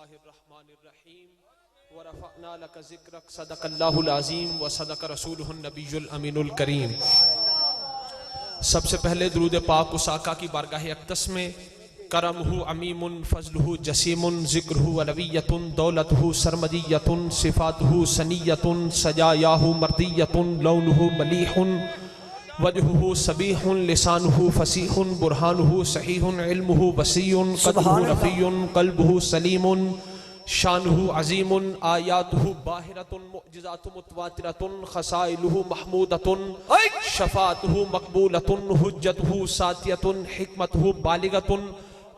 बिस्मिल्लाहिर्रहमानिर्रहीम व रफ़अना लका ज़िक्रक सदक़ल्लाहुल अज़ीम व सदक़ रसूलुहुन नबियुल अमीनुल करीम। सबसे पहले दुरूद पाक उस आका की बारगाह अक़दस में करमहु अमीमुन फ़ज़लुहु जसीमुन ज़िक्रुहु अलविय्यतुन दौलतहु सरमदिय्यतुन सिफ़ातुहु सनिय्यतुन सजायाहु मर्दिय्यतुन लौनुहु मलीहुन वजहुहु सबीहुन लिसानुहु फसीहुन बुरहानुहु सहीहुन इल्मुहु वसीयुन क़द्रुहु रफ़ीयुन क़ल्बुहु सलीमुन शानुहु अज़ीमुन आयातुहु बाहिरतुन मुअजिज़ातु मुतवातिरतुन ख़साइलुहु महमूदतुन शफ़ाअतुहु मक़बूलतुन हुज्जतुहु सातियतुन हिकमतुहु बालिगतुन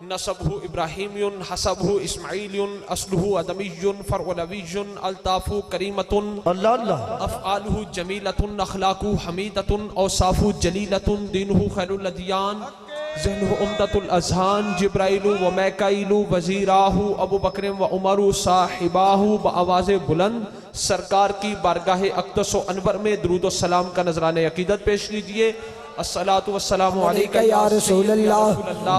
नसबुहु इब्राहीमियुन हसबुहु इस्माईलियुन अस्लुहु अदमियुन फ़रअलवियुन अल्ताफ़ु करीमतुन अफ़आलुहु जमीलतुन अख़लाक़ुहु हमीदतुन औसाफ़ुहु जलीलतुन दीनुहुु खैरुल अदियान ज़हनुहु उम्दतुल अज़हान जिब्राइलु व मैकाइलु वज़ीराहु अबू बकर व उमरु साहिबाहु ब आवाज़ बुलंद सरकार की बारगाह अक़दस व अनवर में दुरूद व सलाम का नजराने अक़ीदत पेश कीजिए। अस्सलातु वस्सलामु अलैका या रसूलल्लाह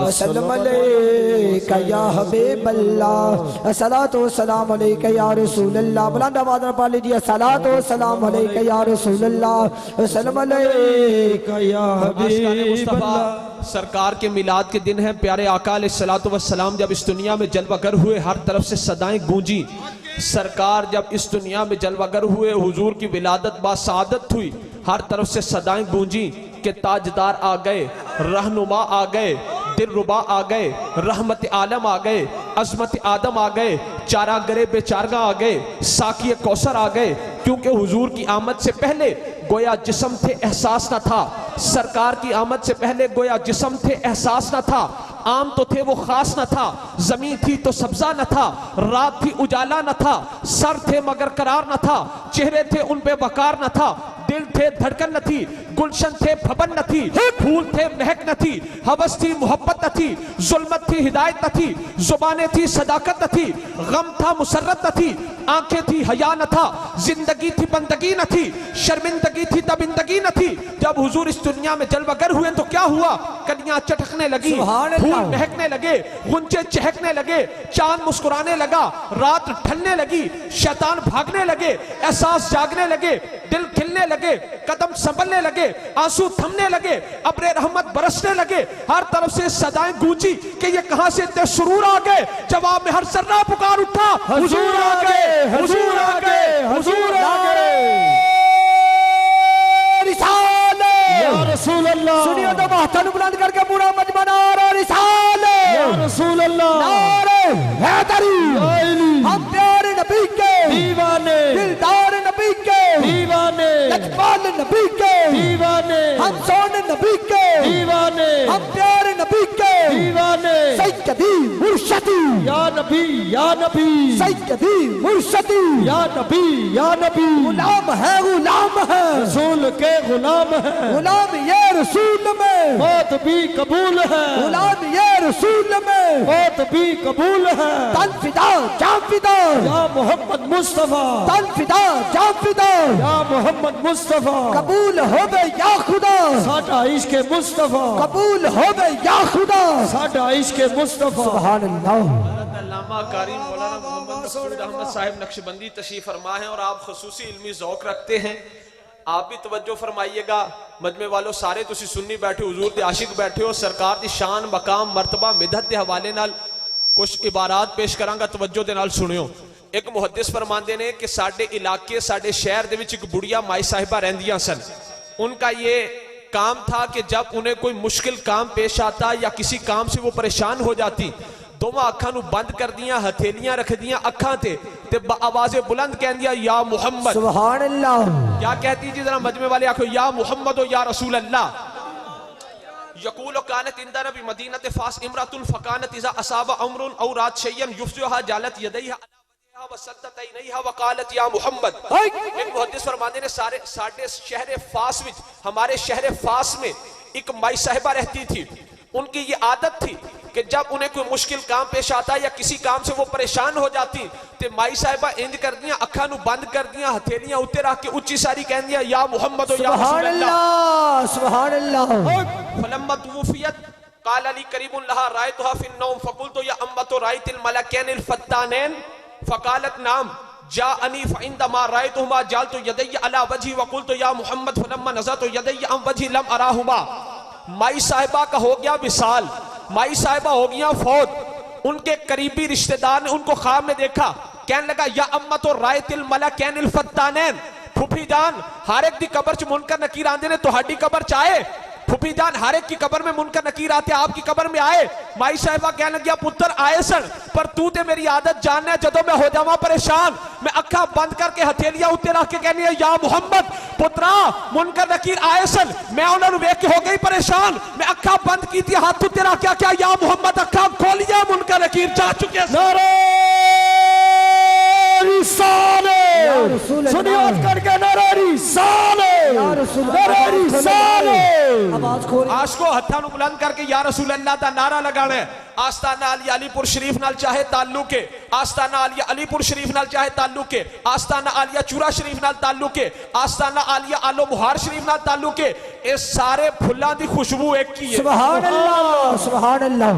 वसल्लम अलैका या हबीबल्लाह अस्सलातु वस्सलामु अलैका या रसूलल्लाह। बुलंद आवाज़ में पढ़ लीजिए अस्सलातु वस्सलामु अलैका या रसूलल्लाह वसल्लम अलैका या हबीबल्लाह। सरकार के मिलाद के दिन है। प्यारे आका अलैहिस्सलातु वस्सलाम जब इस दुनिया में जलवागर हुए, हर तरफ से सदाएं गूंजी। सरकार जब इस दुनिया में जलवागर हुए, हुजूर की विलादत बासादत हुई, हर तरफ से सदाएं गूंजी कि ताजदार आ गए, रहनुमा आ गए, दिलरुबा आ गए, रहमत आलम आ गए, अजमत आदम आ गए, चारा गरे बेचारगा आ गए, साकी कौसर आ गए। क्योंकि हुजूर की आमद से पहले गोया जिस्म थे एहसास न था, सरकार की आमद से पहले गोया जिस्म थे एहसास न था, आम तो थे वो खास न था, जमीन थी तो सब्जा न था, रात थी उजाला न था, सर थे मगर करार न था, चेहरे थे उन पे बकार न था, दिल थे धड़कन न थी, गुलशन थे फबन न थी, फूल थे महक न थी, हवस थी मोहब्बत न थी, जुल्मत थी हिदायत न थी, जुबानें थी सदाकत न थी, गम था मुसर्रत न थी, आंखें थी हया न था, जिंदगी थी बंदगी न थी, शर्मिंदगी थी तबिंदगी न थी। जब हुजूर इस दुनिया में जलवागर हुए तो क्या हुआ? कलियां चटकने लगी, फूल महकने लगे, गुंजे चहकने लगे, चांद मुस्कुराने लगा, रात ढलने लगी, शैतान भागने लगे, एहसास जागने लगे, दिल खिलने लगे, कदम संभलने लगे, आंसू थमने लगे, अब्रे रहमत बरसने लगे। हर तरफ से सदाएं गूंजी कि ये कहां से इतने सुरूर आ गए। जवाब में हर सर्रा पुकार उठा, हुजूर आ गए, हुजूर आ गए, हुजूर आ गए। या रसूल अल्लाह, सुनिए तो महतन बुलंद करके पूरा मजमा नारे रिसाले या रसूल अल्लाह, नारे हैदरी, हम प्यारे नबी के दीवाने, दिलदार नबी के दीवाने, लजपाल नबी के दीवाने, हम सोने नबी के दीवाने, हम प्यारे नबी के दीवाने, सैयदी मुर्शदी या नबी, या नबी, सैयदी मुर्शदी या नबी, या नबी। गुलाम है, गुलाम है, रसूल के गुलाम है, गुलाम ये रसूल में मौत भी कबूल है, गुलाम ये रसूल में मौत भी कबूल है। तन फिदा जान फिदा या मोहम्मद मुस्तफा, तन फिदा जान फिदा या मोहम्मद मुस्तफा। कबूल हो गए या खुदा साडा इश्क मुस्तफा, कबूल हो गए या खुदा साडा इश्क मुस्तफा। सुभान अल्लाह। अल्लामा कारी मौलाना मोहम्मद मसूद अहमद साहिब नक्शबंदी तशरीफ फरमा है और आप खुसूसी इल्मी ज़ौक़ रखते हैं। आप भी तवज्जो फरमाइएगा। मजमे वालों सारे तुसी सुन्नी बैठे, हुजूर दे आशिक बैठे हो। सरकार दी शान मकाम मर्तबा मिदत दे हवाले नाल कुछ इबारात पेश करांगा, तवज्जो दे नाल सुनियो। एक मुहद्दिस फरमांदे ने कि साडे इलाके साडे शहर दे विच एक बुढ़िया माई साहिबा रहंदियां सन। उनका ये काम था कि जब उन्हें कोई मुश्किल काम पेश आता या किसी काम से वो परेशान हो जाती, दोवां अखां नूं बंद कर दियां, हथेलियां रख दियां अखां ते आवाज़ें बुलंद कहंदियां या मुहम्मद। सुभान अल्लाह। क्या कहती जी जरा मजमे वाले आखो, या मुहम्मद या रसूल अल्लाह। यकूल कानत इंदा नबी मदीनत फास इमरातुन फकानत इज़ा असाबा अमरुन औ रात शय्यन युफ्जुहा जालत यदैहा व सद्दतैनैहा व क़ालत या मुहम्मद। एक मुहद्दिस फरमाते ने सारे साडे शहर फास विच, हमारे शहर फास में एक माई साहिबा रहती थी। उनकी ये आदत थी कि जब उन्हें कोई मुश्किल काम पेश आता या किसी काम से वो परेशान हो जाती तो माई साहिबा इंज कर दिया, अखा नू बंद कर दिया, हथेलियां उत्ते रख के उच्ची सारी कह दिया या मुहम्मद या रसूल अल्लाह, सुभान अल्लाह। फलम्मा तुवफियत काल अली करीबुन लहा रायतुहा फिन नौम फकुलतु या अम्मतु रायतिल मलकैनिल फत्तानैन फकालत नाम जाअनी फइंदमा रायतुहुमा जालतु यदैया अला वजही वकुलतु या मुहम्मद फलम्मा नज़रतु यदैया अम वजही लम अराहुमा। माई साहिबा का हो गया विसाल, माई साहिबा हो गया फौत। उनके करीबी रिश्तेदार ने उनको ख्वाब में देखा, कहने लगा या अम्मतु रायतिल मलकैनिल फत्तानैन, फुफी जान हर एक दी कबर च मुनकर नकीर आंदे ने, तुहाडी कबर च आए? फुफी जान हर एक की कबर में मुनकर नकीर आते, आपकी कबर में आए? माई साहिबा कहने लगिया पुत्र आए सन, पर तू ते मेरी आदत जानना है, जदों मैं हो जावा परेशान मैं अखा बंद करके हथेलियां उत्ते रख के कहनी है या मुहम्मद पुत्रा मुनकर नकीर आए सन, मैं उन्होंने वेख के हो गई परेशान, मैं अखा बंद की थी हाथ उत्ते रख के क्या या मुहम्मद अखा खोलिया मुनकर नकीर जा चुके। आश को हत्था नु बुलंद करके या रसूल अल्लाह दा नारा लगाना है। आस्ताना अली अलीपुर शरीफ नाल चाहे ताल्लुक है, आस्ताना आलिया अलीपुर शरीफ नाल चाहे ताल्लुक है, आस्ताना आलिया चूरा शरीफ नाल ताल्लुक है, आस्ताना आलिया आलो मुहार शरीफ नाल ताल्लुक है। ये सारे फुल्लां दी खुशबू एक ही है। सुभान अल्लाह सुभान अल्लाह।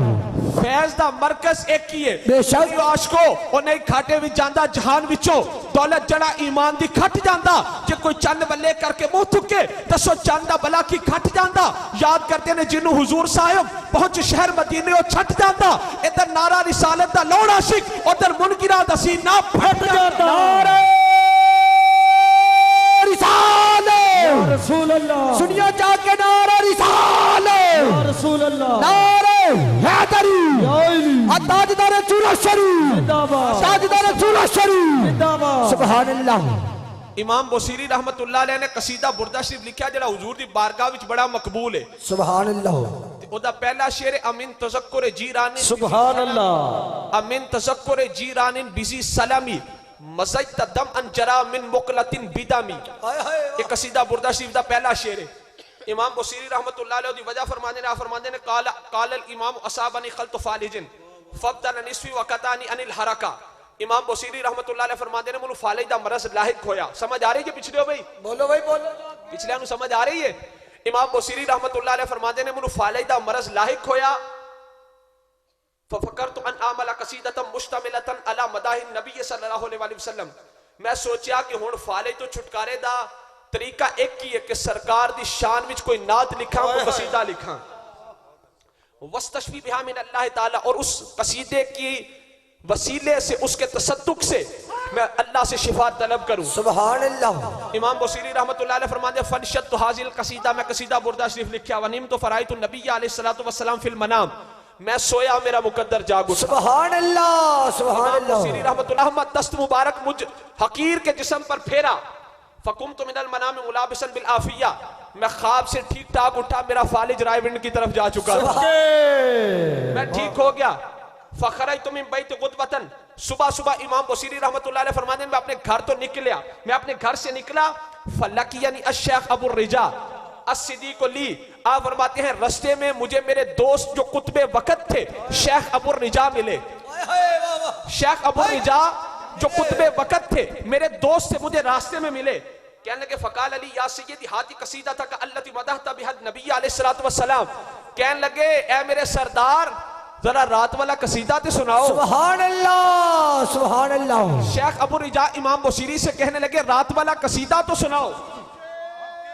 फैज दा मरकज एक ही है। बेशक आशको ओ नहीं खाटे विच जांदा जहान विचों दौलत जड़ा ईमान दी खट जांदा, जे कोई चंद बल्ले करके मुंह थुके दसो चंदा बला की खट जांदा। याद करते ने जिन्नू हुजूर साहिब पहुंच शहर मदीने ओ छट जांदा। इधर नारा रिसालत दा लौड़ आशिक, उधर मुनकिरा दा सीना फट जांदा। नारे रिसालत या रसूल अल्लाह, सुनियो जाके नारा रिसालत या रसूल अल्लाह, नारे हैदरी ताजदार चूरा शरीफ जिंदाबाद, ताजदार चूरा शरीफ जिंदाबाद। सुभान अल्लाह। इमाम बुसीरी रहमतुल्लाह अलैह ने कसीदा बुरदा शरीफ लिखा जेड़ा हुजूर दी बारगाह विच बड़ा मकबूल है। सुभान अल्लाह। ओदा पहला शेर है अमिन तज़क्कुर जीरानिन, सुभान अल्लाह, अमिन तज़क्कुर जीरानिन बिजी सलामी मज़ैत दम अन जरा मिन मुकलतिन बिदामी। ये कसीदा बुरदा शरीफ दा पहला शेर है। इमाम बुसीरी रहमतुल्लाह अलैह दी वजह फरमाने ने काल इमाम असाबनी खल्त फालिजिन फब्दन निस्फी वकतानी अनिल हरका। इमाम बुसीरी रहमतुल्लाह अलैह फरमाते ने मुनु फालिज दा मरज लाहिक होया। समझ आ रही है पिछले हो भाई? बोलो भाई बोलो, पिछले नु समझ आ रही है? इमाम बुसीरी रहमतुल्लाह अलैह फरमाते ने मुनु फालिज दा मरज लाहिक होया। फफकरतु अन आमला कसीदतन मुश्तमिलतन अला मदाहि नबी सल्लल्लाहु अलैहि वसल्लम। मैं सोचा कि हुण फालिज तो छुटकारे दा तरीका एक ही है कि सरकार दी शान विच कोई नात लिखा, कोई कसीदा लिखा। वस्तशफी बिहा मिन अल्लाह ताला, और उस कसीदे की वसीले से उसके तसद्दुक से मैं अल्लाह से शिफा तलब करूं। सुभान अल्लाह। इमाम बुसीरी रहमतुल्लाह अलैह फरमाते फनशत हाजिल कसीदा, मैं कसीदा बुरदा शरीफ लिखा। वनीम तो फराइतु नबी अलैहि सलातु वस्सलाम फिल मनाम, मैं सोया मेरा मुकद्दर जाग उठा। सुभान अल्लाह सुभान अल्लाह। बुसीरी रहमतुल्लाह दस्त मुबारक मुझ हकीर के जिस्म पर फेरा। फकुम तो मिनल मनाम मुलाबिसन बिल आफिया, मैं ख्वाब से ठीक ठाक उठा, मेरा फालिज रायविंड की तरफ जा चुका था, मैं ठीक हो गया। फखरजतु मिन बैत गुदवतन, सुबह सुबह इमाम बुसीरी रहमतुल्लाह अलैह फरमाते हैं मैं अपने घर तो निकला, मैं अपने घर से निकला। फलकियनी अश-शेख अबू रिजा अस-सिद्दीक़ ली, आप फरमाते हैं रास्ते में मुझे मेरे दोस्त जो कुतबे वक्त थे शेख अबू रिजा मिले। शेख अबू रिजा जो कुतबे वक्त थे मेरे दोस्त से मुझे रास्ते में मिले। कहने लगे फकाल अली या सय्यदी हाथी कसीदा था अल्लती मदहता बिहा नबी अलैहि सलातु वस्सलाम। कहने लगे ए मेरे सरदार जरा रात वाला कसीदा तो सुनाओ। सुभान अल्लाह सुभान अल्लाह। शेख अबू रिजा इमाम बुसीरी से कहने लगे रात वाला कसीदा तो सुनाओ।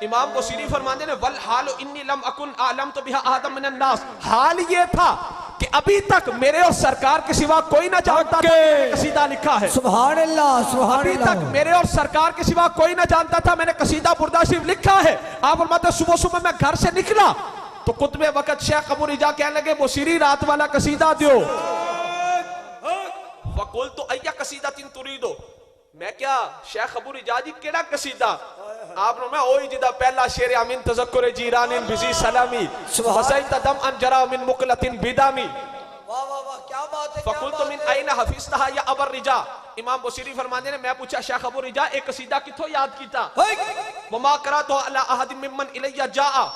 इमाम बुसीरी फरमाते ने वल हाल इन्नी लम अकुन आलम तो बिहा आदम मिनन नास, हाल ये था कि अभी तक मेरे और सरकार के सिवा कोई ना जानता था मैंने कसीदा लिखा है। सुभान अल्लाह सुभान अल्लाह। अभी तक मेरे और सरकार के सिवा कोई ना जानता था मैंने कसीदा बुरदा शरीफ लिखा है। आप फरमाते सुबह सुबह मैं घर से निकला तो कुतबे वक्त शेख अबू रिजा कहने लगे बुसीरी रात वाला कसीदा दो। वकुल तो अय्या कसीदा तिन तुरीदो, मैं क्या शेख अबू रिजा जी केड़ा कसीदा? आपने मैं ओही जिदा पहला शेर अमिन तज़क्कुर जीरानिन बिजी सलामी वज़ैत दम अन जरा मिन मुकलतिन बिदामी। वाह वाह वाह क्या बात है। फकुल तो मिन अयना हफिज़तहा या अबू रिजा, इमाम बुसीरी फरमाते हैं मैं पूछा शेख अबू रिजा एक कसीदा किथों याद कीता? वमा करातु अला अहद मिमन इलैया जाआ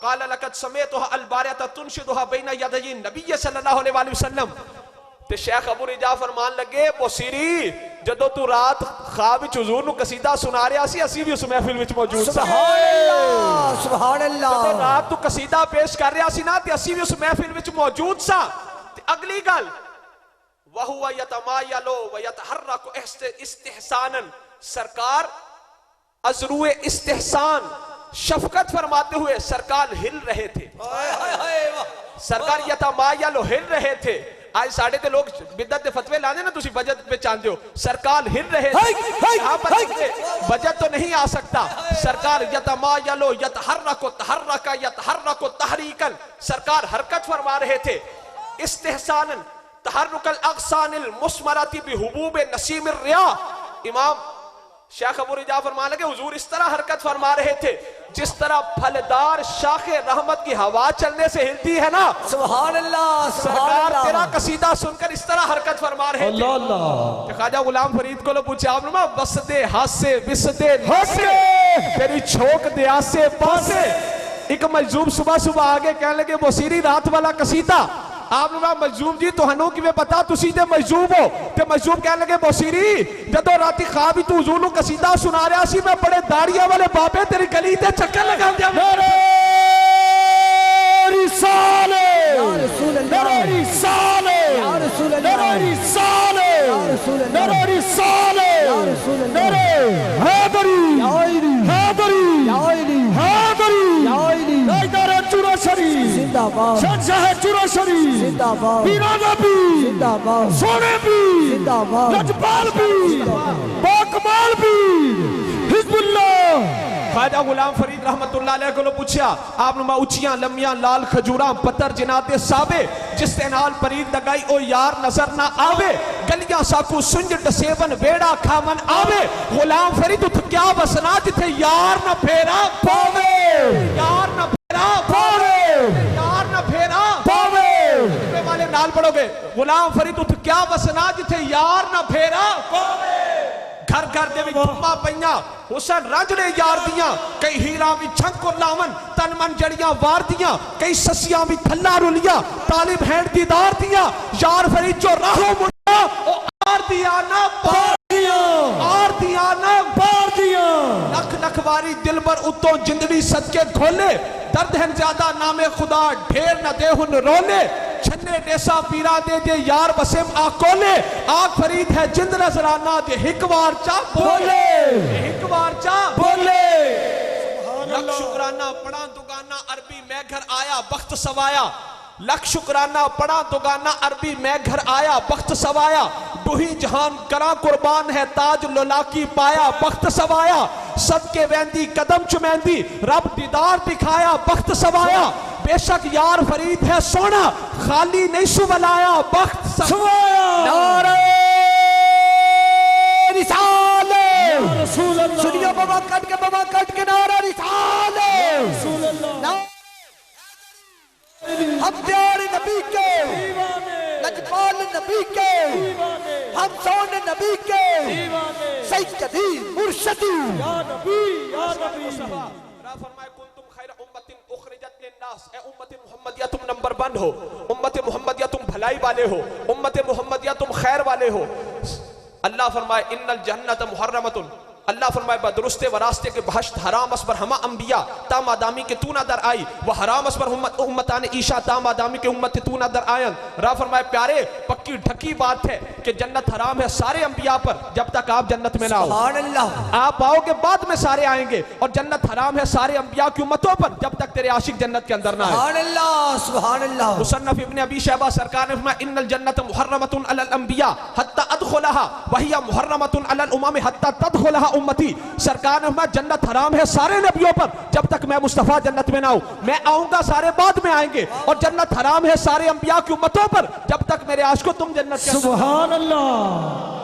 काला लकद समेतुहा अल बारियता तुनशिदुहा बैना यदयिन नबी सल्लल्लाहु अलैहि वसल्लम। ते शेख अबू रिजा फरमान लगे बसीरी जदों तू रात ख्वाब विच हुजूर नू कसीदा सुना रहा सी असी भी उस महफिल विच मौजूद सी। सुभान अल्लाह सुभान अल्लाह। जदों रात तू कसीदा पेश कर रहा सी ना ते असी भी उस महफिल विच मौजूद सा। ते अगली गल वहुवा यतमायलो व यतहर्रकु इस्तिहसानन, सरकार अज़रूए इस्तिहसान शफकत फरमाते हुए सरकार हिल रहे थे। सरकार यतमायलो हिल रहे थे। आज साढ़े ते लोग बिदत दे फतवे लाने ना, तुसी बजट पे चाहते हो, सरकार हिल रहे थे। यहाँ पर बजट तो नहीं आ सकता। सरकार यतमायलो यतहर्रकु तहर्रका यतहर्रकु तहरीकन, सरकार हरकत फरमा रहे थे। इस्तिहसानन तहर्रुकल अगसानिल मुस्मराती बिहुबूबे नसीमिर रिया, इमाम शेख अबू रिजा फरमान लगे हुजूर इस तरह हरकत फरमा रहे थे जिस तरह फलदार शाखे रहमत की हवा चलने से हिलती है ना। सुभान अल्लाह सरकार तेरा कसीदा सुनकर इस तरह हरकत फरमा रहे थे। ख्वाजा गुलाम फरीद को पूछा आपने बसदे हासे विसदे हासे तेरी छोक दे आसे पासे। एक मजलूम सुबह सुबह आगे कहने लगे बसीरी रात वाला कसीदा। आपने कहा मजलूम जी तुहानू किवें पता, तुसी ते मजलूम हो। ते मजलूम कहने लगे बसीरी जदों राती ख्वाब विच तू हुजूर नू कसीदा सुना रहा सी, मैं बड़े दाड़ियां वाले बाबे तेरी गली ते चक्कर लगांदे मेरे रिसाले या रसूल अल्लाह मेरे रिसाले या रसूल अल्लाह मेरे रिसाले या रसूल अल्लाह मेरे रिसाले या रसूल अल्लाह मेरे हैदरी या आईली हैदरी या आईली हैदरी या आईली हैदर चुरा शरीफ जिंदाबाद, शहंशाह चुरा शरीफ जिंदाबाद, पीरा नबी जिंदाबाद, सोने भी जिंदाबाद, लजपाल भी बाकमाल भी हिजबुल्लाह। ख्वाजा गुलाम फरीद रहमतुल्लाह अलैह को पूछा आपने मैं उचियां लम्बियां लाल खजूरा पत्थर जिनाते साबे जिस ते नाल परीद लगाई ओ यार नजर ना आवे, गलियां साकू सुंज डसेवन बेड़ा खावन आवे। गुलाम फरीद उठ क्या बसना जिथे यार ना फेरा पावे, यार ना फेरा पावे, यार ना फेरा पावे। वाले नाल पढ़ोगे गुलाम फरीद उठ क्या बसना जिथे यार ना फेरा पावे। घर घर दे विच धुम्मा पईयां हुसन रंजड़े यार दियां, कई हीरा भी छंक लावन तन मन जड़ियां वार दियां, कई ससियां भी थल्ला रुलियां तालिब हैंड दीदार दियां। यार फरीद जो राहों मुंडा ओ आर दिया ना पार दियां, आर दिया ना पार दियां। लख लख वारी दिल पर उतों जिंदड़ी सदके खोले, दर्द है ज्यादा नामे खुदा ढेर न दे हुन रोले। छन्ने डेसा पीरा दे जे यार बसेम आकोले, आग फरीद है जिंद नजराना दे हिक बार चा बोले, हिक बार चा बोले। लख शुक्राना पढ़ा दुगाना अरबी मैं घर आया बख्त सवाया, लख शुक्राना पढ़ा दुगाना अरबी मैं घर आया बख्त सवाया। दुही जहान करा कुर्बान है ताज लोलाकी पाया बख्त सवाया। सदके वैंदी कदम चुमैंदी रब दीदार दिखाया बख्त सवाया। बेशक यार फरीद है सोना खाली नहीं सुवलाया बख्त सवाया। नारे रिसाले सुनियो बाबा कट के नारा रिसाले। हम प्यारे नबी के लजपाल नबी के हम सोने नबी के सैयदी मुर्शदी या नबी या नबी। फरमाए कुंतुम खैर उम्मतिन उखरिजत लिन्नास, ए उम्मत मुहम्मदिया तुम नंबर 1 हो, उम्मत मुहम्मदिया तुम भलाई वाले हो, उम्मत मुहम्मदिया तुम खैर वाले हो। अल्लाह फरमाए इन्नल जन्नत मुहर्रमतुन, अल्लाह फरमाए बदरुस्ते वरास्ते के बहश्त हराम असबर हमा अंबिया तामादामी के तू ना दर आई, वह हराम असबर उम्मतान ईशा तामादामी के उम्मत तू ना दर आयन। रा फरमाए प्यारे पक्की ढकी बात है कि जन्नत हराम है सारे अंबिया पर जब तक आप जन्नत में ना हो। सुभान अल्लाह। आप आओगे बाद में सारे आएंगे, और जन्नत हराम है सारे अंबिया की उम्मतों पर जब तक तेरे आशिक जन्नत के अंदर ना आए। सुभान अल्लाह सुभान अल्लाह। मुसन्नफ इब्ने अबी शैबा सरकार ने फरमाया इन्नल जन्नत मुहर्रमतुन अलल अंबिया हत्ता अदखुलहा व हिया मुहर्रमतुन अलल उमम हत्ता तदखुलहा उम्मती। सरकार ने फरमाया जन्नत हराम है सारे नबियों पर जब तक मैं मुस्तफा जन्नत में ना हूं, मैं आऊंगा सारे बाद में आएंगे, और जन्नत हराम है सारे अंबिया की उम्मतों पर जब तक मेरे आशिको तुम जन्नत के। सुभान अल्लाह।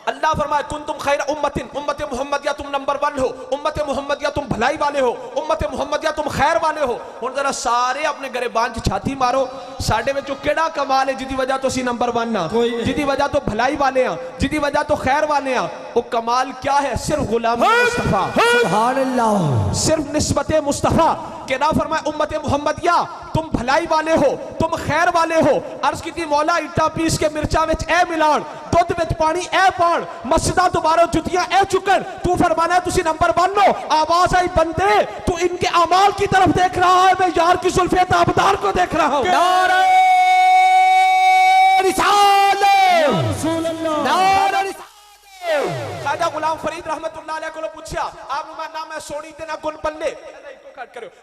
अल्लाह फरमाए कुंतुम खैर उम्मतिन, उम्मत मुहम्मदिया तुम नंबर 1 हो, उम्मत मुहम्मदिया तुम भलाई वाले हो, उम्मत मुहम्मदिया तुम खैर वाले हो। हुण जरा सारे अपने गरेबान च छाती मारो, साडे विचों केड़ा कमाल है जिदी वजह तो असीं नंबर 1 हां, जिदी वजह तो भलाई वाले हां, जिदी वजह तो खैर वाले हां। वो कमाल क्या है? सिर्फ गुलामी मुस्तफा। सुभान अल्लाह। सिर्फ निस्बत मुस्तफा के ना फरमाए उम्मत मुहम्मदिया तुम भलाई वाले हो, तुम खैर वाले हो। अर्ज की थी मौला इट्टा पीस के मिर्चा विच ए मिलान, दुध विच पानी ए पान, मस्जिदां दोबारा जुतियां ए चुकन। तू फरमाना तुसी नंबर 1 लो। आवाज आई बंदे तू इनके अमाल की तरफ देख रहा है, मैं यार की जुल्फे ताबदार को देख रहा हूं। नारे रिसालत, नारे रिसालत। ख्वाजा गुलाम फरीद रहमतुल्लाह अलैह को पूछया आप ना मैं सोनी ते ना गुल पल्ले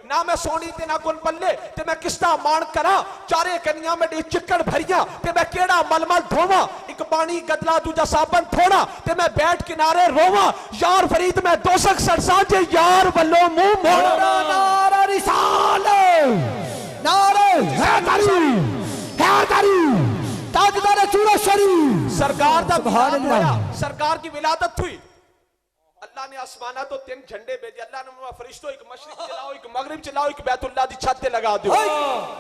ना मैं सोनी ते ना गुल पल्ले ते मैं किसदा मान करा, चारे कनिया में चिक्कड़ भरिया ते मैं केड़ा मलमल धोवा, एक पानी गदला दूजा साबन थोड़ा ते मैं बैठ किनारे रोवा। यार फरीद मैं दोसक सरसा जे यार वल्लो मुंह मोड़ा। नारे रिसालत, नारे हैदरी, ताजदार चूड़ा शरीफ। सरकार दा सुभान अल्लाह। सरकार की विलादत हुई। अल्लाह ने आसमाना तो 3 झंडे भेजे। अल्लाह ने फरिश्तों एक मशरिक चलाओ, एक मगरिब चलाओ, एक बैतुल्लाह दी छत पे लगा दो।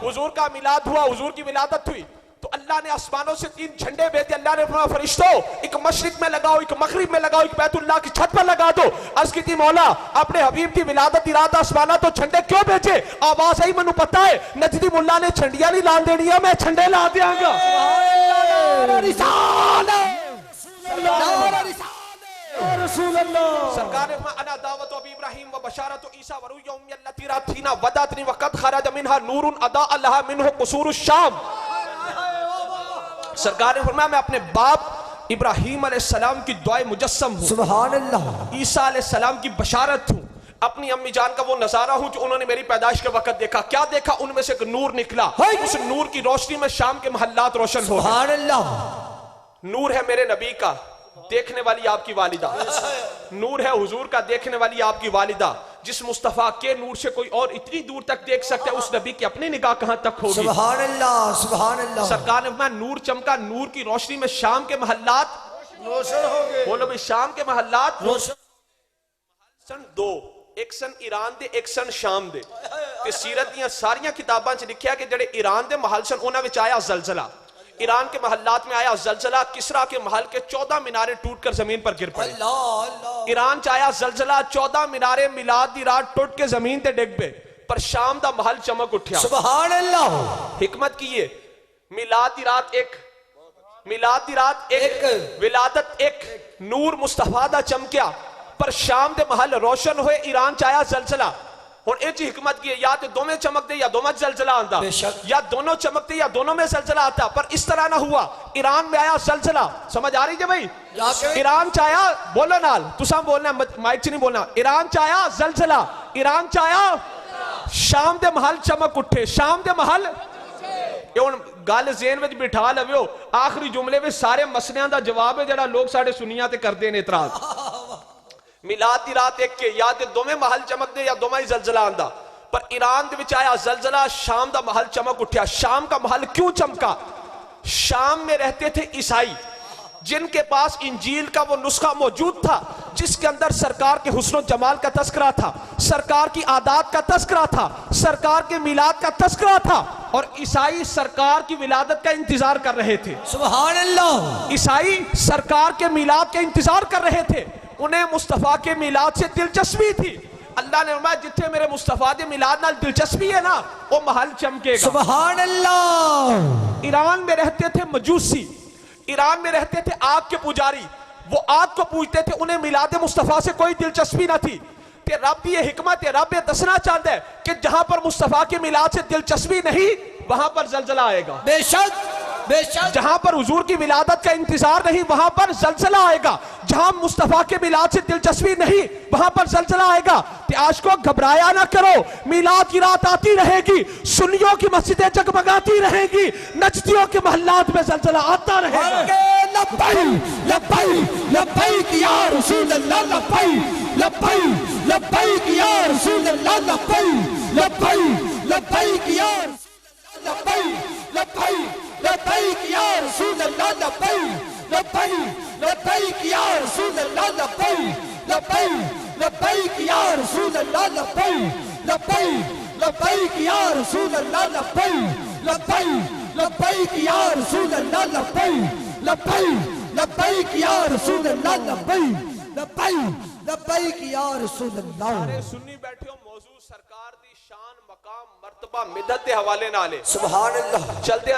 हुजूर का मिलाद हुआ, हुजूर की विलादत हुई तो अल्लाह ने आसमानों से 3 झंडे भेजे। अल्लाह ने फरमाया फरिश्तों एक मशरिक में लगाओ, एक मगरिब में लगाओ, एक बैतुल्लाह की छत पर लगा दो। अर्ज की थी मौला अपने हबीब की विलादत इरादा आसमाना तो झंडे क्यों भेजे? आवाज आई मैनू पता है नजदी मुल्ला ने झंडियां नहीं लान देनी है, मैं झंडे ला दियांगा। सरकार ने अना दावत अबी इब्राहिम व बशारत ईसा व रुय्या उम्मी अल्लती रातीना वदातनी वक़द खरज मिनहा नूरुन अदा अल्लाह मिनहु कुसूरुश शाम। सरकार ने फरमाया मैं अपने बाप इब्राहिम अलैहिस्सलाम की दुआए मुजस्सम हूं, सुभान अल्लाह। ईसा अलैहिस्सलाम की बशारत हूं, अपनी अम्मी जान का वो नजारा हूं जो उन्होंने मेरी पैदाइश के वक्त देखा। क्या देखा? उनमें से एक नूर निकला, उस नूर की रोशनी में शाम के महल्लात रोशन हो गए। सुभान अल्लाह। नूर है मेरे नबी का, देखने वाली आपकी वालिदा। नूर है हुजूर का, देखने वाली आपकी वालिदा। जिस मुस्तफा के नूर से कोई और इतनी दूर तक देख सकता है, उस नबी की अपनी निगाह कहां तक होगी? सुभान अल्लाह, सुभान अल्लाह। सरकार ने फरमाया नूर चमका, नूर की रोशनी में शाम के महल्लात रोशन हो गए। बोलो भाई शाम के महल्लात रोशन। सन 2, एक सन ईरान दे, एक सन शाम दे। ते सीरत दियां सारियां किताबां च लिखिया कि जेड़े ईरान दे महल सन उन्हां विच आया जलजला। ईरान के महल्लात में आया जलजला, किसरा के महल के 14 मीनारे टूटकर जमीन पर गिर पड़े। ईरान च आया जलजला, 14 मीनारे मिलाद दी रात टूट के जमीन ते डिग पे, पर शाम दा महल चमक उठा। सुभान अल्लाह। हिकमत की ये मिलाद दी रात एक, मिलाद दी रात एक, विलादत एक, नूर मुस्तफा दा चमकिया, पर शाम दे महल रोशन हुए। ईरान च आया जलजला। हुण इह च हिकमत की है, या तो दोवें चमकदे या दोवें जलजला आंदा, या दोनों चमकते या दोनों में जलजला आता, पर इस तरह ना हुआ। ईरान में आया जलजला। समझ आ रही है भाई? ईरान च आया, बोलो नाल, तुसा बोलना माइक च नहीं बोलना। ईरान च आया जलजला, ईरान च आया, शाम दे महल चमक उठे, शाम दे महल। हुण गल ज़हन विच बिठा लवियो, आखिरी जुमले में सारे मसलियां दा जवाब है जेड़ा लोग साडे सुन्नियां ते करदे ने इतराज। मिलाद दी रात एक के, या तो दोवें महल चमकदे या दोवें ही जलजला आंदा, पर ईरान दे विच आया जलजला, शाम दा महल चमक उठा। शाम का महल क्यों चमका? शाम में रहते थे ईसाई, जिनके पास इंजील का वो नुस्खा मौजूद था, जिसके अंदर सरकार के हुस्न जमाल का तस्करा था, सरकार की आदात का तस्करा था, सरकार के मिलाद का तस्करा था, और ईसाई सरकार की विलादत का इंतजार कर रहे थे। सुभान अल्लाह। ईसाई सरकार के मिलाद का इंतजार कर रहे थे, उन्हें मुस्तफा के मिलाद से दिलचस्पी थी। अल्लाह ने फरमाया जिथे मेरे मुस्तफा के मिलाद नाल दिलचस्पी है ना, वो महल चमकेगा। सुभान अल्लाह। ईरान में रहते थे मजूसी, ईरान में रहते थे आग के पुजारी, वो आग को पूजते थे, उन्हें मिलाद मुस्तफा से कोई दिलचस्पी ना थी। ते रब ये हिकमत है, रब ये दसना चाहता है कि जहां पर मुस्तफा के मिलाद से दिलचस्पी नहीं, वहां पर जलजला आएगा। बेशक बेशक। जहां पर हुजूर की विलादत का इंतजार नहीं, वहां पर जलजला आएगा। जहां मुस्तफा के मिलाद से दिलचस्पी नहीं, वहां पर जलजला आएगा। ते आशिकों घबराया ना करो, मिलाद की रात आती रहेगी, सुन्नियों की मस्जिदें जगमगाती रहेगी, नजदियों के महल्लात में जलजला आता रहेगा। लब्बैक लब्बैक लब्बैक या रसूल अल्लाह, लब्बैक लब्बैक लब्बैक या रसूल अल्लाह, लब्बैक लब्बैक लब्बैक या लब्बैक लब्बैक लब्बैक या रसूल अल्लाह, लब्बैक लब्बैक लब्बैक या रसूल अल्लाह, लब्बैक लब्बैक लब्बैक या रसूल अल्लाह, लब्बैक लब्बैक लब्बैक या रसूल अल्लाह, लब्बैक लब्बैक लब्बैक या रसूल अल्लाह, लब्बैक लब्बैक लब्बैक या रसूल अल्लाह, लब्बैक लब्बैक लब्बैक या रसूल अल्लाह। सारे सुन्नी बैठे हो, मौजूद सरकार दी शान मकाम मर्तबा मिदत के हवाले नाले सुभान अल्लाह। चलदे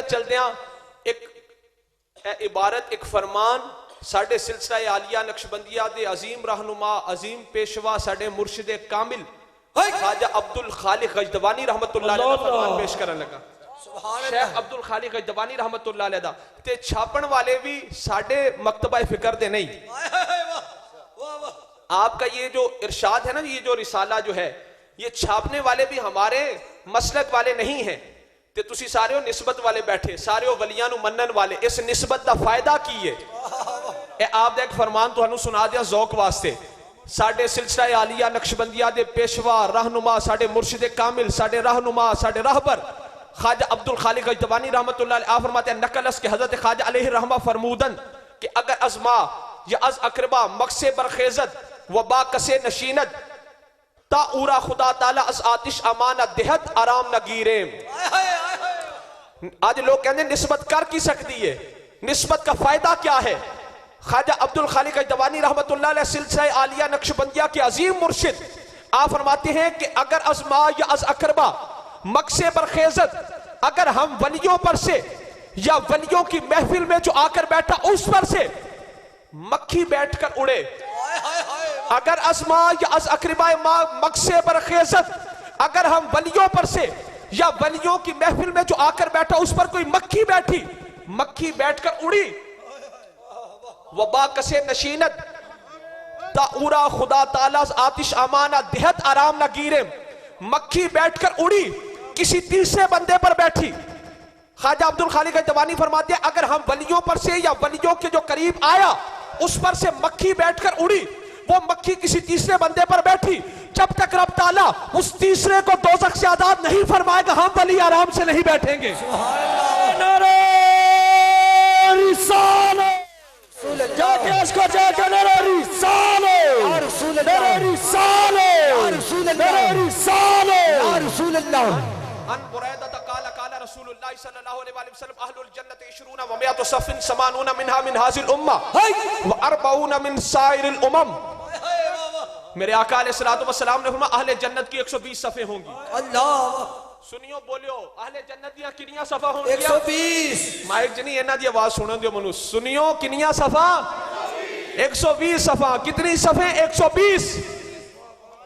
एक इबारत एक फरमान साडे सिलसिला आलिया नक्शबंदिया दे अजीम रहनुमा अजीम पेशवा साडे मुर्शिद कामिल ख्वाजा अब्दुल खालिक गजदवानी रहमतुल्लाह अलैह दा फरमान पेश करन लगा। शेख अब्दुल खालिक गजदवानी रहमतुल्लाह अलैह दा ते छापण वाले भी साडे मकतबा फिक्र दे नहीं। आपका ये जो इरशाद है ना, ये जो रिसाला जो है, ये छापने वाले भी हमारे मसलक वाले नहीं हैं ते तुसी सारे निस्बत वाले बैठे, सारे वलियां नु मनन वाले, इस निस्बत का फायदा की है। ए आप दा एक फरमान तुहानू सुना दिया ज़ौक वास्ते। साडे सिलसिला आलिया नक्शबंदिया दे पेशवा रहनुमा साडे मुर्शिद कामिल साडे रहनुमा साडे रहबर ख्वाजा अब्दुल खालिक गजदवानी रहमतुल्लाह अलैह फरमाते हैं नकलस के हजरत ख्वाजा अलैहि रहमा फरमूदन कि अगर अज़मा या अज़ अकरबा मकसे बरखेजत वबा कसे नशीनत ताऊरा खुदा ताला अस आतिश अमानत देहत आराम नगीरेम। आज लोग कहते हैं निस्बत कर की सकती है, निस्बत का फायदा क्या है? ख्वाजा अब्दुल खालिक गजदवानी रहमतुल्लाह अलैह सिलसिला आलिया नक्शबंदिया के अजीम मुर्शिद आप फरमाते हैं कि अगर अज़मा या अज़ अकरबा मकसे बरखेजत अगर हम वलियों पर से या वलियों की महफिल में जो आकर बैठा उस पर से मक्खी बैठकर उड़े, अगर अज़मा या अज़ अकरबा मकसे बरखेजत अगर हम वलियों पर से या वलियों की महफिल में जो आकर बैठा उस पर कोई मक्खी बैठी, मक्खी बैठकर उड़ी, वबा कसे नशीनत ताऊरा खुदा ताला आतिश अमाना देहत आराम न गिरे, मक्खी बैठकर उड़ी किसी तीसरे बंदे पर बैठी। ख्वाजा अब्दुल खालिक गजदवानी फरमाते हैं अगर हम वलियों पर से या वलियों के जो करीब आया उस पर से मक्खी बैठकर उड़ी, वो मक्खी किसी तीसरे बंदे पर बैठी, जब तक रब ताला उस तीसरे को दोज़ख से आजाद नहीं फरमाएगा हम वली आराम से नहीं बैठेंगे। अन बुरैदा क़ाला क़ाला रसूलुल्लाह सल्लल्लाहु अलैहि वसल्लम अहलुल जन्नति 20 व 100 सफ़िन 80 मिनहा मिन हाज़िल उम्मा व 40 मिन साइरिल उमम। मेरे आका अलैहिस्सलातु वस्सलाम ने फरमाया अहले जन्नत की 120 सफ़े होंगी। अल्लाह सुनियो बोलियो अहले जन्नत दी कितनी सफ़ा होंगी? 120। माइक जनी इन्हां दी आवाज सुनन दियो मनु। सुनियो कितनी सफ़ा? 120 सफ़ा। कितनी सफ़े? 120।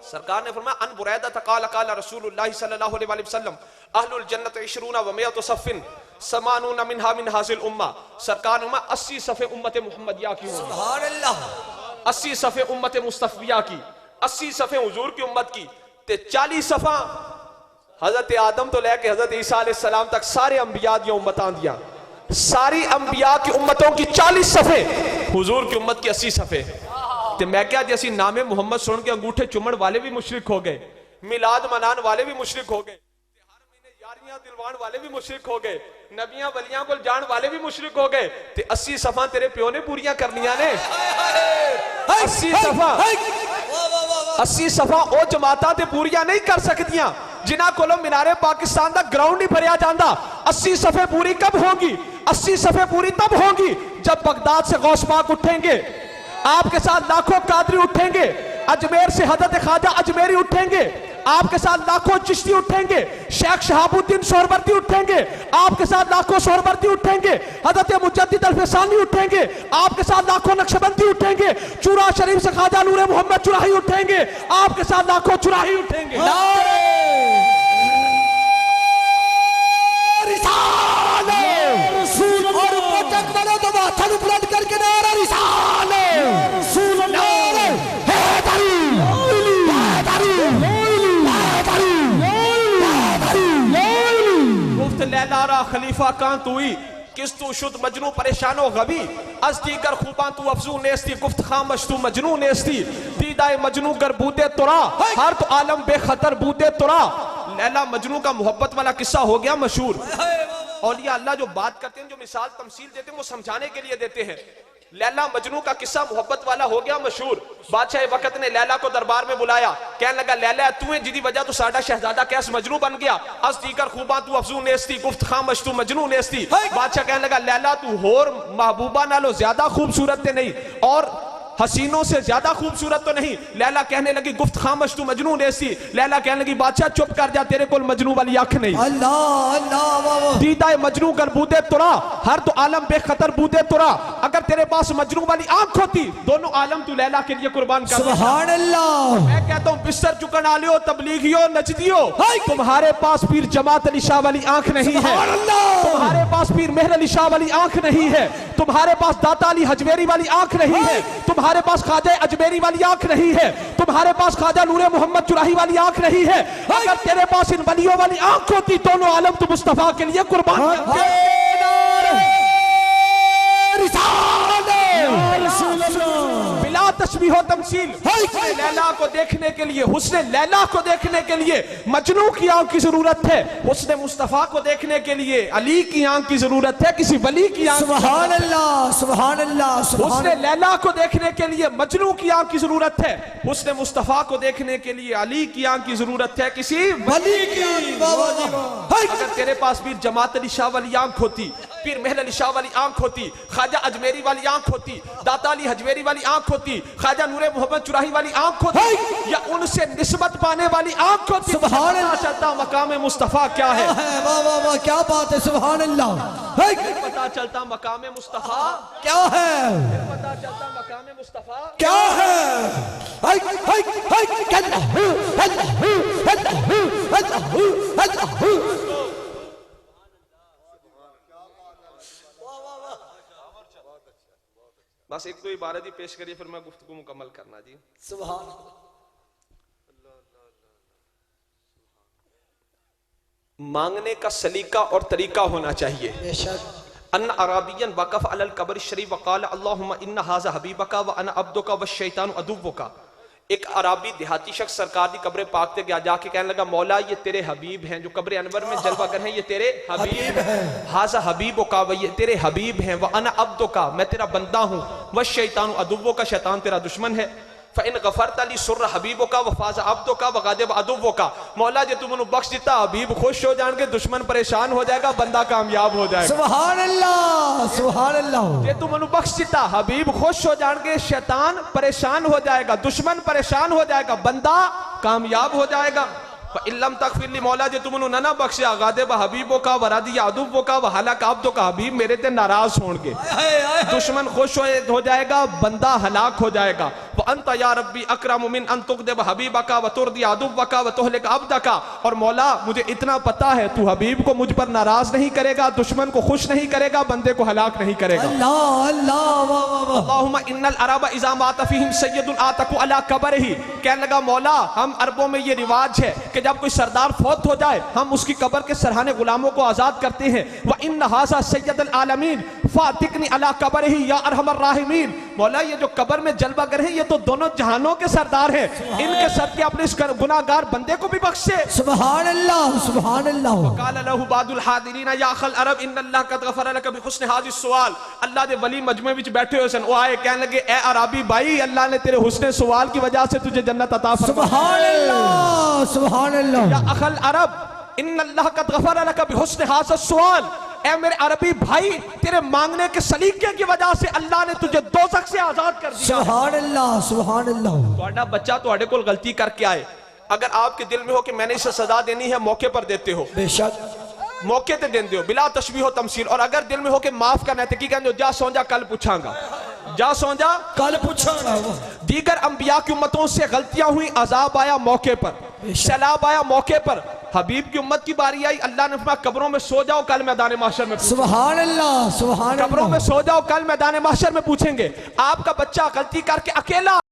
सरकार ने फरमाया अन बुरैदा क़ाला क़ाला रसूलुल्लाह सल्लल्लाहु अलैहि वसल्लम अहलुल जन्नत 20 व 100 सफ़िन 80 मिनहा मिन हाज़िल उम्मा। सरकार ने फरमाया 80 सफ़े उम्मत मुहम्मदिया की होंगी। सुभान अल्लाह। 80 सफ़े उम्मत मुस्तफ़िया की, 80 सफ़े हुजूर की उम्मत की, ते 40 सफ़ा हजरत आदम तो लेके हजरत ईसा अलैहिस्सलाम तक सारे अंबिया दी उम्मतां दियां, सारी अंबिया की उम्मतों की 40 सफ़े, हुजूर की उम्मत की 80 सफ़े। ते मैं क्या जी असी नामे मुहम्मद सुन के अंगूठे चुमन वाले भी मुशरिक हो गए, मिलाद मनान वाले भी मुशरिक हो गए, हर महीने यारियां दिलवान वाले भी मुशरिक हो गए, नबियां वलियां को जान वाले भी मुशरिक हो गए। ते 80 सफ़ा तेरे प्यो ने पूरियां करनियां ने। 80 सफ़ा 80 सफ़ा ओ जमातां ते पूरियां नहीं कर सकदियां जिन्हां कोलों मीनारे पाकिस्तान दा ग्राउंड नहीं भरिया जांदा। 80 सफ़े पूरी कब होंगी? 80 सफ़े पूरी तब होंगी जब बगदाद से गौस पाक उठेंगे, आपके साथ लाखों कादरी उठेंगे, अजमेर से हजरत ख्वाजा अजमेरी उठेंगे, आपके साथ लाखों चिश्ती उठेंगे, शेख शहाबुद्दीन सोहरवर्दी उठेंगे, आपके साथ लाखों सोहरवर्दी उठेंगे, हजरत मुजद्दिद अल्फसानी उठेंगे, आपके साथ लाखों नक्शबंदी उठेंगे, चूरा शरीफ से ख्वाजा नूरे मोहम्मद चुराही उठेंगे, आपके साथ लाखों चुराही उठेंगे। लैला खलीफा कां तुई किस तू शुद्ध मजनू परेशानो गबी अस्ती कर खूबा तू अफजू नेस्ती गुफ्त खामश तू मजनू नेस्ती दीदाए मजनू गर बूदे तुरा हर तो आलम बेखतर बूदे तुरा। लैला मजनू का मोहब्बत वाला किस्सा हो गया मशहूर। औलिया अल्लाह जो बात करते हैं, जो मिसाल तमसील देते हैं, वो समझाने के लिए देते हैं। लैला मजनू का किस्सा मोहब्बत वाला हो गया मशहूर। बादशाह वक्त ने लैला को दरबार में बुलाया, कहने लगा लैला तू है जिदी वजह तू साडा शहजादा कैस मजनू बन गया, अस दीकर खूबा तू अफजू नेस्ती गुफ्त खामश तू मजनू नेस्ती। बादशाह कहने लगा लैला तू होर महबूबा नालो ज्यादा खूबसूरत ते नहीं और हसीनों से ज्यादा खूबसूरत तो नहीं। लैला कहने लगी गुफ्त खामश तू मजनून ऐसी। लैला कहने लगी बादशाह चुप कर जा, तेरे को मजनू वाली आंख नहीं। अल्लाह अल्लाह दीदा मजनू कर बूदे तुरा, हर तो आलम बेखतर बूदे तुरा। अगर तेरे पास मजनू वाली आंख होती, दोनों आलम तू लैला के लिए कुर्बान कर। सुभान अल्लाह। मैं कहता हूँ बिस्तर चुकन आलियो, तबलीगियो, नजदियो, तुम्हारे पास पीर जमात अली शाह वाली आंख नहीं है। तुम्हारे पास पीर मेहर अली शाह वाली आंख नहीं है। तुम्हारे पास दाता अली हजमेरी वाली आंख नहीं है। तुम्हारे पास ख्वाजा अजमेरी वाली आंख नहीं है। तुम्हारे पास ख्वाजा नूरे मोहम्मद चुराही वाली आंख नहीं है। अगर तेरे पास इन वलियों वाली आंख होती, दोनों आलम तो मुस्तफा के लिए कुर्बान करते। बिला तशबीह व तमसील, लैला को देखने के लिए, हुस्न लैला को देखने के लिए मजनू की आंख की जरूरत है। हुस्न मुस्तफा को देखने के लिए अली की आंख की जरूरत है, किसी वली की आंख। सुभान अल्लाह सुभान अल्लाह। हुस्न लैला को देखने के लिए मजनू की आंख की जरूरत है। हुस्न मुस्तफा को देखने के लिए अली की आंख की जरूरत है, किसी वली की। अगर तेरे पास पीर जमात अली शाह वाली आंख होती, पीर मेहर अली शाह वाली आंख होती, ख्वाजा अजमेरी वाली आंख होती, दाता अली हजमेरी वाली आंख होती, ख्वाजा नूरे मोहम्मद चुराही वाली आंख होती, या उनसे निस्बत पाने वाली आंख होती, सुभान अल्लाह। चलता मकाम मुस्तफा क्या है। वाह वाह वाह, क्या बात है। सुभान अल्लाह। पता चलता मकाम मुस्तफा क्या है, पता चलता मकाम मुस्तफा क्या है। बस एक तो इबारत ही पेश करिए, फिर मैं गुफ्तगू मुकम्मल करना जी। सुभान। मांगने का सलीका और तरीका होना चाहिए। बेशक। अन अराबियन वक़फ़ अलल कब्र शरीफ वक़ाल अल्लाहुम्मा इन्ना हाज़ा हबीबका व अना अब्दुका व शैतानु अदुव्वुका। एक अराबी देहाती शख्स सरकार की कब्र पाक पे गया, जाके कहने लगा मौला ये तेरे हबीब हैं जो कब्र अनवर में जलवागर हैं, ये तेरे हबीब हैं। हाज़ा हबीबुका, व ये तेरे हबीब हैं। व अना अब्दुका, मैं तेरा बंदा हूँ। व शैतानु अदुव्वुका, शैतान तेरा दुश्मन है। फ़इन गफ़रत ली सुर्र हबीबुका व फ़ाज़ अब्दुका व ग़ादिब अदुव्वुका। मौला जे तुम बख्श दिता, हबीब खुश हो जाएंगे, दुश्मन परेशान हो जाएगा, बंदा कामयाब हो जाएगा। सुभान अल्लाह सुभान अल्लाह। जे तुम बख्श दिता, हबीब खुश हो जाएंगे, शैतान परेशान हो जाएगा, दुश्मन परेशान हो जाएगा, बंदा कामयाब हो जाएगा। इल्लम तगफिर मौला जे तुम ना बख्शिया, ग़ादिब हबीबुका व रादिया अदुव्वुका व हलक अब्दुका, हबीब मेरे ते नाराज होंगे, दुश्मन खुश हो जाएगा, बंदा हलाक हो जाएगा। व अंत या रब्बी अकरम मिन अन तुग़दिब हबीबका व तुरदी अदुव्वका व तुहलिक अब्दका। और मौला मुझे इतना पता है तू हबीब को मुझ पर नाराज नहीं करेगा, दुश्मन को खुश नहीं करेगा, बंदे को हलाक नहीं करेगा। अल्लाह अल्लाह। अल्लाहुम्मा इन्नल अरब इज़ा मात फ़ीहिम सय्यदुन आतकु अला कब्रिही। कहने लगा मौला हम अरबों में ये रिवाज है कि जब कोई सरदार फौत हो जाए, हम उसकी कब्र के सरहाने गुलामों को आजाद करते हैं। व इन्न हाज़ा सय्यदुल आलमीन फातिकनी अला कब्रिही या अरहमर राहिमीन। मौला ये जो कब्र में जलवागर है, ये तो दोनों जहानों के सरदार हैं, इनके सदके अपने इस गुनाहगार बंदे को भी बख्शे। सुभान अल्लाह सुभान अल्लाह। क़ाल लहू बादुल हादिरीना या अखल अरब इन्नल्लाह क़द गफ़र लक बिहुस्नि हाज़िस सवाल। अल्लाह दे वली मजमे विच बैठे हुए सन, वो आए कहने लगे ए अराबी भाई, अल्लाह ने तेरे हुस्ने सवाल की वजह से तुझे जन्नत अता फरमाई। सुभान अल्लाह सुभान अल्लाह। या अखल अरब इन्नल्लाह क़द गफ़र लक बिहुस्नि हाज़िस सवाल। ए मेरे अरबी भाई, तेरे मांगने के सलीके की वजह से अल्लाह ने तुझे दोज़ख से आजाद कर दिया। सुभान अल्लाह सुभान अल्लाह। ਤੁਹਾਡਾ बच्चा ਤੁਹਾਡੇ ਕੋਲ गलती करके आए, अगर आपके दिल में हो कि मैंने इसे सजा देनी है, मौके पर देते हो, बेशक मौके ते देंदे हो बिला तशबीह व तमसील। और अगर दिल में हो कि माफ करना है तो की कहंदे हो, जा सो जा कल पूछांगा, जा सो जा कल पूछांगा। दीगर अंबिया की उम्मतों से गलतियां हुई, अजाब आया मौके पर, सैलाब आया मौके पर। हबीब की उम्मत की बारी आई, अल्लाह ने फरमाया कब्रों में सो जाओ, कल मैदान महशर में सुभान अल्लाह सुभान अल्लाह। कब्रों में सो जाओ, कल मैदान महशर में पूछेंगे। आपका बच्चा गलती करके अकेला